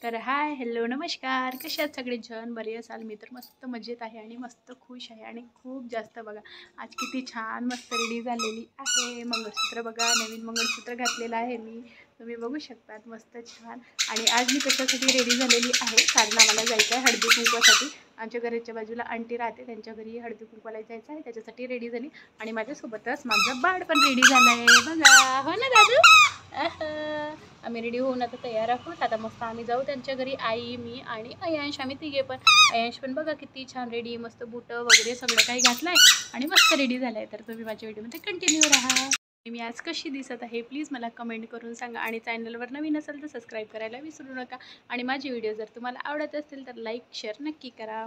तर hi hello नमस्कार, कसे आहात सगळे जण? बरे असाल? मी तर मस्त मजेत आहे आणि मस्त खुश आहे आणि खूप जास्त. बघा आज किती छान मस्त रेडी झालेली आहे. मंगळसूत्र बघा, नवीन मंगळसूत्र घातलेलं आहे मी, तुम्ही बघू शकतात. मस्त छान. आणि आज मी कशासाठी रेडी झालेली आहे, कारण आम्हाला जायचं आहे हळदी कुंकवासाठी. आमच्या घराच्या बाजूला आंटी राहते, त्यांच्या घरी हळदी कुंकवाला जायचं आहे, त्याच्यासाठी रेडी झाली. आणि माझ्यासोबतच माझं बाळ पण रेडी झालं आहे बघा. हो ना दादू? आम्ही रेडी होऊन आता तयार आहोत. आता मस्त आम्ही जाऊ त्यांच्या घरी, आई, मी आणि अयांश. आम्ही तिघे पण. अयांश पण बघा किती छान रेडी, मस्त बुटं वगैरे सगळं काही घातलंय आणि मस्त रेडी झालाय. तर तुम्ही माझ्या व्हिडिओमध्ये कंटिन्यू राहा. मी आज कशी दिसत आहे प्लीज मला कमेंट करून सांगा. आणि चॅनलवर नवीन असेल तर सबस्क्राईब करायला विसरू नका. आणि माझे व्हिडिओ जर तुम्हाला आवडत असतील तर लाईक शेअर नक्की करा.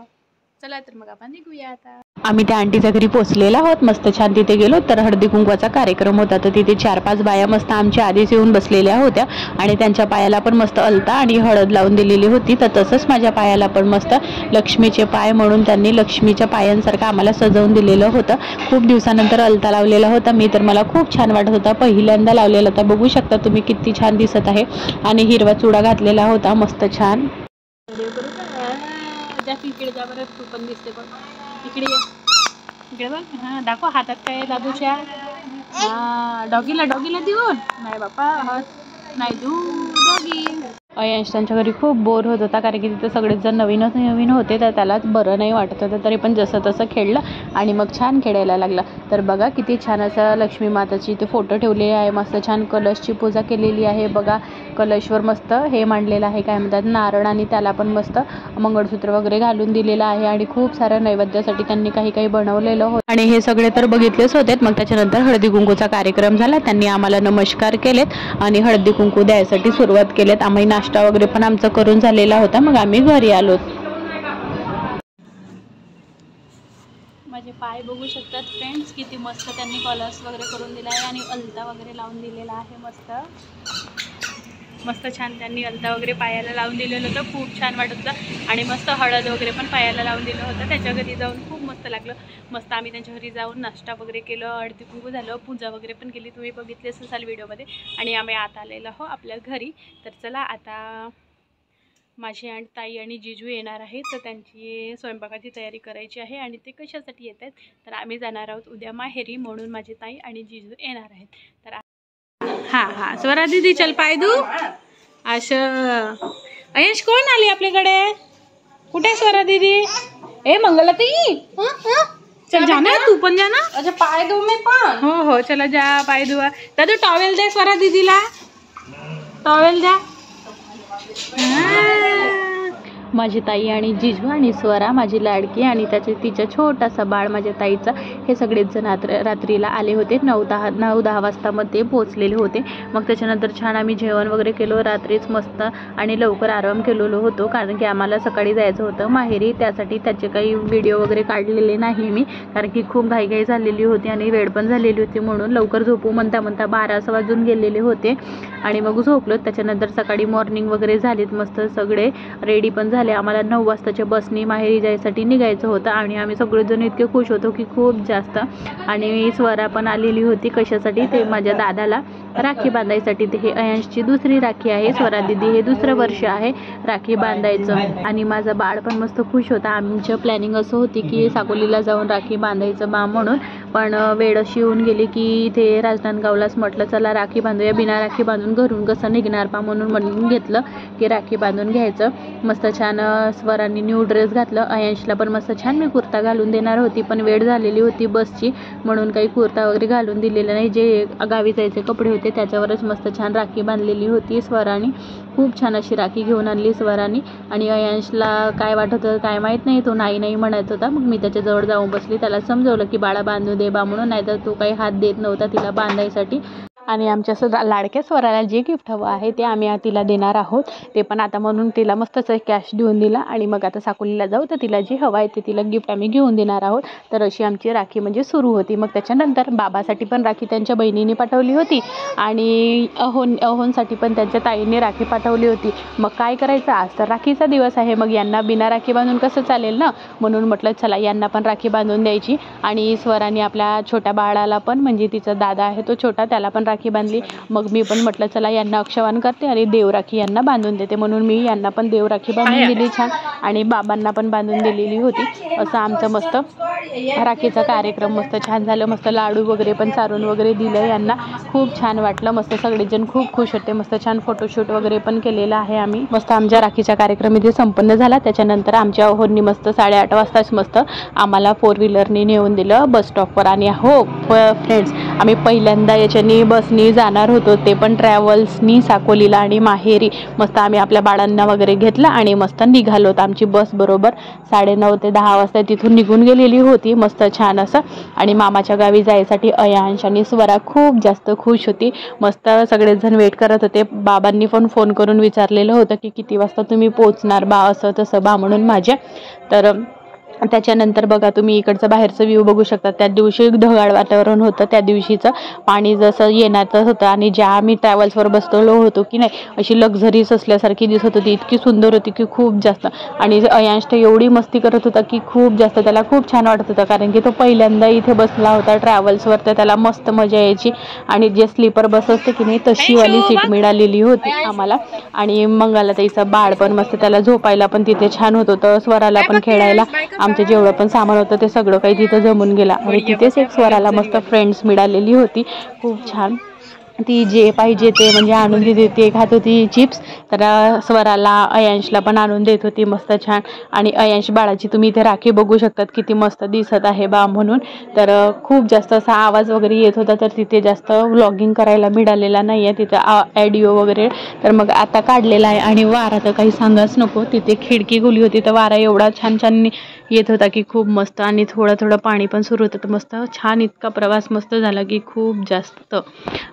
चला तर मग आपण निघूया आता. आम्ही त्या आंटीच्या घरी पोचलेलो आहोत. मस्त छान तिथे गेलो तर हळदी कुंकवाचा कार्यक्रम होता. तर तिथे 4-5 बाया मस्त आमच्या आधीच येऊन बसलेल्या होत्या आणि त्यांच्या पायाला पण मस्त अलता आणि हळद लावून दिलेली होती. तर तसंच माझ्या पायाला पण मस्त लक्ष्मीचे पाय म्हणून त्यांनी लक्ष्मीच्या पायांसारखं आम्हाला सजवून दिलेलं होतं. खूप दिवसानंतर अलता लावलेला होता मी, तर मला खूप छान वाटत होता. पहिल्यांदा लावलेला होता. बघू शकता तुम्ही किती छान दिसत आहे. आणि हिरवा चुडा घातलेला होता मस्त छान. इकडे जा बरं, तू पण दिसते बघ. इकडे इकडे बघ. हां दाखव हातात काय दादूच्या. हां डॉगीला देऊन नाही बापा, हात नाही देऊ डॉगी. अयांश त्यांच्या घरी खूप बोर होत होता, कारण की तिथे सगळेच जण नवीन होते. तर त्याला बरं नाही वाटत होतं, तरी पण जसं तसं खेळलं आणि मग छान खेळायला लागला. तर बघा किती छान असं लक्ष्मी माताची इथे फोटो ठेवले आहे. मस्त छान कलशची पूजा केलेली आहे. बघा कलशवर मस्त हे मांडलेलं आहे, काय म्हणतात, नारळ. आणि त्याला पण मस्त मंगळसूत्र वगैरे घालून दिलेलं आहे. आणि खूप साऱ्या नैवेद्यासाठी त्यांनी काही बनवलेलं होतं. आणि हे सगळे तर बघितलेच होते. मग त्याच्यानंतर हळदी कुंकूचा कार्यक्रम झाला. त्यांनी आम्हाला नमस्कार केलेत आणि हळदी कुंकू द्यायसाठी सुरुवात केलेत. आम्ही नाश्ता वगैरे पण आमचा करून झालेला होता. मग आम्ही घरी आलो. माझे पाय बघू शकतात फ्रेंड्स, किती मस्त त्यांनी कलर्स वगैरे करून दिला आहे आणि अलता वगैरे लावून दिलेला आहे. मस्त छान त्यांनी अलता वगैरे पायाला लावून दिलेलं होतं. खूप छान वाटत होतं. आणि मस्त हळद वगैरे पण पायाला लावून दिलं होतं. त्याच्या घरी जाऊन खूप मस्त लागलं. मस्त आम्ही त्यांच्या घरी जाऊन नाश्ता वगैरे केलं, हळदी कुंकू झालं, पूजा वगैरे पण केली, तुम्ही बघितलेच असाल व्हिडिओमध्ये. आणि आम्ही आता आलेलो हो आपल्या घरी. तर चला आता माझी आणि ताई आणि जिजू येणार आहेत, तर त्यांची स्वयंपाकाची तयारी करायची आहे. आणि ते कशासाठी येत आहेत, तर आम्ही जाणार आहोत उद्या माहेरी, म्हणून माझी ताई आणि जिजू येणार आहेत. तर हां स्वरा दीदी चल पाय दू. असं अयश कोण आली आपल्याकडे? कुठे स्वरा दीदी? ए मंगला ताई चल जा ना, तू पण जा ना. अच्छा पाय दू मी पण. हो चला जा पाय धुवा. दादू टॉवेल दे स्वरा दीदीला, टॉवेल द्या. माझी ताई आणि जिजू आणि स्वरा माझी लाडकी आणि तिचा छोटासा बाळ माझ्या ताईचा, हे सगळेच जण रात्रीला आले होते. 9-10 वाजता मग ते पोचलेले होते. मग त्याच्यानंतर छान आम्ही जेवण वगैरे केलो रात्रीच मस्त. आणि लवकर आराम केलेलो होतो, कारण की आम्हाला सकाळी जायचं होतं माहेरी. त्यासाठी त्याचे काही व्हिडिओ वगैरे काढलेले नाही मी, कारण की खूप घाई झालेली होती आणि वेळ पण झालेली होती. म्हणून लवकर झोपू म्हणता 12 वाजून गेलेले होते आणि मग झोपलो. त्याच्यानंतर सकाळी मॉर्निंग वगैरे झालीत, मस्त सगळे रेडी पण झाले. आम्हाला 9 वाजताच्या बसनी माहेरी जायसाठी निघायचं होतं. आणि आम्ही सगळेजण इतके खुश होतो की खूप जास्त. आणि स्वरा पण आलेली होती. कशासाठी? ते माझ्या दादाला राखी बांधायसाठी. ते हे अयांशची दुसरी राखी आहे. स्वरा दीदी हे दुसरं वर्ष आहे राखी बांधायचं. आणि माझा बाळ पण मस्त खुश होता. आमचं प्लॅनिंग असं होती की साकोलीला जाऊन राखी बांधायचं बा म्हणून, पण वेळ अशी येऊन गेली की ते राजनांदगावलाच म्हटलं चला राखी बांधूया. बिना राखी बांधून घरून कसं निघणार पा, म्हणून घेतलं की राखी बांधून घ्यायचं. मस्त छान स्वरांनी न्यू ड्रेस घातलं. अयांशला पण मस्त छान मी कुर्ता घालून देणार होती, पण वेळ झालेली होती बसची, म्हणून काही कुर्ता वगैरे घालून दिलेला नाही. जे गावी जायचे कपडे होते त्याच्यावरच मस्त छान राखी बांधलेली होती स्वरानी. खूप छान अशी राखी घेऊन आणली स्वरानी. आणि अयांशला काय वाटत होतं काय माहीत नाही, तो नाही म्हणत होता. मग मी त्याच्याजवळ जाऊन बसली, त्याला समजवलं की बाळा बांधू दे बा म्हणून, नाहीतर तो काही हात देत नव्हता तिला बांधायसाठी. आणि आमच्या लाडक्या स्वराला जे गिफ्ट हवं आहे ते आम्ही तिला देणार आहोत. ते पण आता म्हणून तिला मस्तच कॅश देऊन दिला. आणि मग आता साकोलीला जाऊ, तर तिला जे हवं आहे ते तिला गिफ्ट आम्ही घेऊन देणार आहोत. तर अशी आमची राखी म्हणजे सुरू होती. मग त्याच्यानंतर बाबासाठी पण राखी त्यांच्या बहिणीने पाठवली होती. आणि अहोंसाठी पण त्यांच्या ताईने राखी पाठवली होती. मग काय करायचं, आज तर राखीचा दिवस आहे, मग यांना बिना राखी बांधून कसं चालेल ना, म्हणून म्हटलं चला यांना पण राखी बांधून द्यायची. आणि स्वराने आपल्या छोट्या बाळाला पण, म्हणजे तिचा दादा आहे तो छोटा, त्याला पण राखी बांधली. मग मी पण म्हटलं चला यांना अक्षवान करते आणि देव राखी यांना बांधून देते, म्हणून मी यांना पण देव राखी बांधून दिली छान आणि बाबांना पण बांधून दिलेली होती. असं आमचं मस्त राखीचा कार्यक्रम मस्त छान झालं. मस्त लाडू वगैरे पण चारून वगैरे दिलं यांना, खूप छान वाटलं. मस्त सगळेजण खूप खुश होते. मस्त छान फोटोशूट वगैरे पण केलेलं आहे आम्ही. मस्त आमच्या राखीचा कार्यक्रम इथे संपन्न झाला. त्याच्यानंतर आमच्या ओहोंनी मस्त 8:30 वाजताच मस्त आम्हाला 4 व्हीलरनी नेऊन दिलं बस स्टॉपवर. आणि हो फ्रेंड्स, आम्ही पहिल्यांदा याच्यानी बसनी जाणार होतो, ते पण ट्रॅव्हल्सनी साकोलीला आणि माहेरी. मस्त आम्ही आपल्या बाळांना वगैरे घेतलं आणि मस्त निघालो होतो. आमची बस बरोबर 9:30 ते 10 वाजता तिथून निघून गेलेली होती मस्त छान असं. आणि मामाच्या गावी जायसाठी अयांश आणि स्वरा खूप जास्त खुश होती. मस्त सगळेजण वेट करत होते. बाबांनी पण फोन करून विचारलेलं होतं की किती वाजता तुम्ही पोहोचणार बा, असं तसं बा म्हणून माझ्या. तर त्याच्यानंतर बघा तुम्ही इकडचं बाहेरचं व्ह्यू बघू शकता. त्या दिवशी ढगाळ वातावरण होतं, त्या दिवशीचं पाणी जसं येण्याचं होतं. आणि ज्या आम्ही ट्रॅव्हल्सवर बसलेलो होतो की नाही, अशी लक्झरीज असल्यासारखी दिसत होती, इतकी सुंदर होती की खूप जास्त. आणि अयांश तर एवढी मस्ती करत होता की खूप जास्त, त्याला खूप छान वाटत होतं, कारण की तो पहिल्यांदा इथे बसला होता ट्रॅव्हल्सवर, तर त्याला मस्त मजा यायची. आणि जे स्लीपर बस असते की नाही तशीवाली सीट मिळालेली होती आम्हाला. आणि मंगाला ताईचं बाळ पण मस्त, त्याला झोपायला पण तिथे छान होत होतं, स्वराला पण खेळायला. आमचं जेवढं पण सामान होतं ते सगळं काही तिथं जमून गेला. आणि तिथेच एक स्वराला मस्त फ्रेंड्स मिळालेली होती, खूप छान. ती जे पाहिजे ते म्हणजे आणून देते, ते खात होती चिप्स. तर स्वराला अयांशला पण आणून देत होती मस्त छान. आणि अयांश बाळाची तुम्ही इथे राखी बघू शकतात किती मस्त दिसत आहे बा म्हणून. तर खूप जास्त असा आवाज वगैरे येत होता, तर तिथे जास्त व्लॉगिंग करायला मिळालेला नाही आहे तिथं ऑडिओ वगैरे. तर मग आता काढलेला आहे. आणि वारा तर काही सांगाच नको, तिथे खिडकी खुली होती तर वारा एवढा छान छान येत होता की खूप मस्त. आणि थोडं थोडं पाणी पण सुरू होतं, तर मस्त छान इतका प्रवास मस्त झाला की खूप जास्त.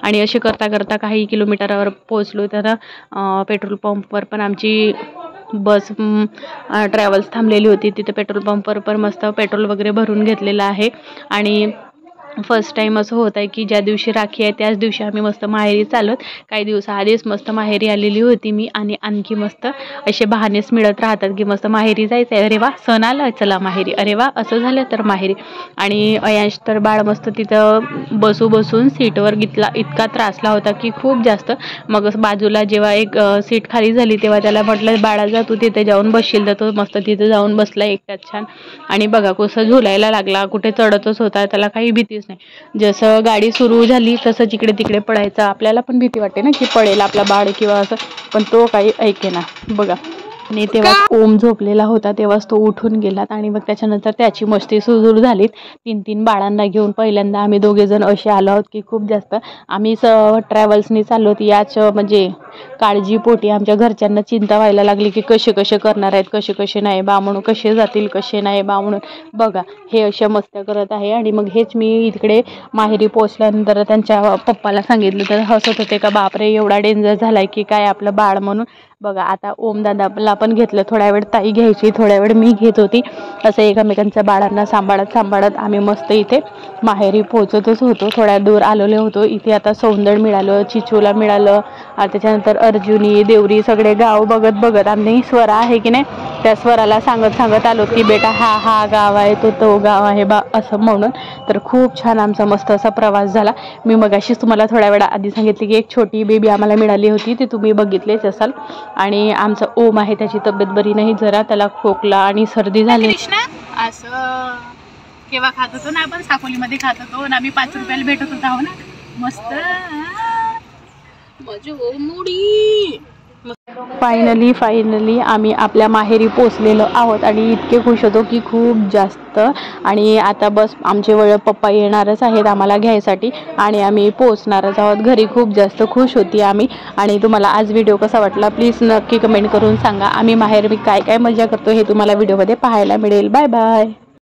आणि असे करता करता काही किलोमीटरवर पोहोचलो. तर पेट्रोल पंपवर पण आमची बस ट्रॅव्हल्स थांबलेली होती. तिथे पेट्रोल पंपवर पण मस्त पेट्रोल वगैरे भरून घेतलेलं आहे. आणि फर्स्ट टाईम असं होत आहे की ज्या दिवशी राखी आहे त्याच दिवशी आम्ही मस्त माहेरी चालत. काही दिवसाआधीच मस्त माहेरी आलेली होती मी. आणि आणखी मस्त असे बहानेच मिळत राहतात की मस्त माहेरी जायचं आहे, अरे वा सण आला चला माहेरी, अरे वा असं झालं तर माहेरी. आणि अयांश तर बाळ मस्त तिथं बसून सीटवर इतका त्रासला होता की खूप जास्त. मग बाजूला जेव्हा एक सीट खाली झाली तेव्हा त्याला म्हटलं बाळा जा तू तिथे जाऊन बसशील, तर तो मस्त तिथे जाऊन बसला एकटाच छान. आणि बघा कसं झुलायला लागला, कुठे चढतच होता, त्याला काही भीतीच नाही. जसं गाडी सुरू झाली तसं जिकडे तिकडे पडायचं. आपल्याला पण भीती वाटते ना की पडेल आपला बाळ किंवा असं, पण तो काही ऐकेना बघा. आणि तेव्हा ओम झोपलेला होता, तेव्हाच तो उठून गेलात. आणि मग त्याच्यानंतर त्याची मस्ती सुरू झाली. 3 बाळांना घेऊन पहिल्यांदा आम्ही 2 जण असे आलो आहोत की खूप जास्त. आम्ही ट्रॅव्हल्सनी चाललो होती, याच म्हणजे काळजीपोटी आमच्या घरच्यांना चिंता व्हायला लागली की कसे करणार आहेत, कसे नाही बा म्हणून, कसे जातील कसे नाही बा म्हणून. बघा हे अशा मस्त्या करत आहे. आणि मग हेच मी इकडे माहेरी पोचल्यानंतर त्यांच्या पप्पाला सांगितलं, तर हसत होते का बापरे एवढा डेंजर झालाय की काय आपलं बाळ म्हणून. बघा आता ओमदादाला पण घेतलं, थोड्या वेळ ताई घ्यायची, थोड्या वेळ मी घेत होती. असं एकमेकांच्या बाळांना सांभाळत आम्ही मस्त इथे माहेरी पोहोचतच होतो. थोड्या दूर आलेलो होतो. इथे आता सौंदड मिळालं, चिचूला मिळालं, त्याच्यानंतर अर्जुनी देवरी सगळे गाव बघत आम्ही स्वरा आहे की नाही त्या स्वराला सांगत आलो की बेटा हा गाव आहे, तो गाव आहे बा असं म्हणून. तर खूप छान आमचा मस्त असा प्रवास झाला. मी मगाशीच तुम्हाला थोड्या वेळा आधी सांगितली की एक छोटी बेबी आम्हाला मिळाली होती, ती तुम्ही बघितलेच असाल. आणि आमचा ओम आहे, त्याची तब्येत बरी नाही जरा, त्याला खोकला आणि सर्दी झाली. असं केव्हा खात होतो ना आपण, साकोलीमध्ये खात होतो ना आम्ही, 5 रुपयाला भेटत होता हो ना, मस्त माझी ओमुडी. फायनली आम्ही आपल्या माहेरी पोचलेलो आहोत. आणि इतके खुश होतो की खूप जास्त. आणि आता बस आमचे पप्पा येणारच आहेत आम्हाला घ्यायसाठी आणि आम्ही पोचणारच आहोत घरी. खूप जास्त खुश होती आम्ही. आणि तुम्हाला आज व्हिडिओ कसा वाटला प्लीज नक्की कमेंट करून सांगा. आम्ही माहेर काय मजा करतो हे तुम्हाला व्हिडिओमध्ये पाहायला मिळेल. Bye bye.